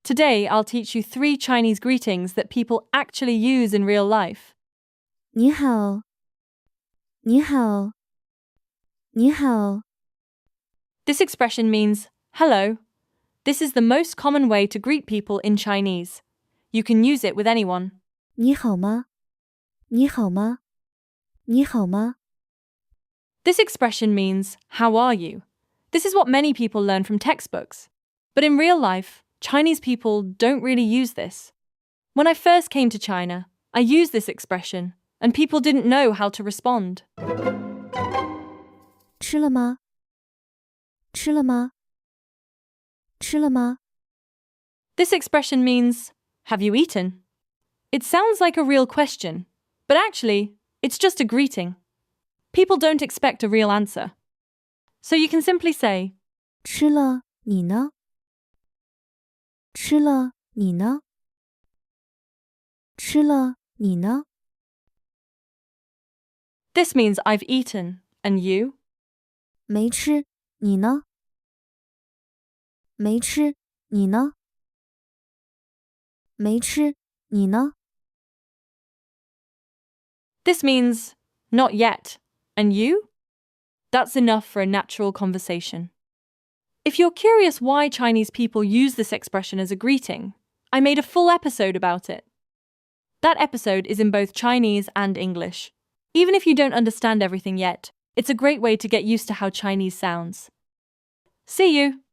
Today, I'll teach you 3 Chinese greetings that people actually use in real life. 你好，你好，你好， This expression means, hello. This is the most common way to greet people in Chinese. You can use it with anyone. 你好吗？你好吗？你好吗？ This expression means, how are you? This is what many people learn from textbooks. But in real life, Chinese people don't really use this. When I first came to China, I used this expression, and people didn't know how to respond. 吃了吗？吃了吗？吃了吗？ This expression means, have you eaten? It sounds like a real question, but actually, it's just a greeting. People don't expect a real answer. So you can simply say, 吃了，你呢？吃了，你呢？吃了，你呢？ this means I've eaten, and you? 没吃，你呢？没吃，你呢？没吃，你呢？ This means, not yet, and you? That's enough for a natural conversation. If you're curious why Chinese people use this expression as a greeting, I made a full episode about it. That episode is in both Chinese and English. Even if you don't understand everything yet, it's a great way to get used to how Chinese sounds. See you!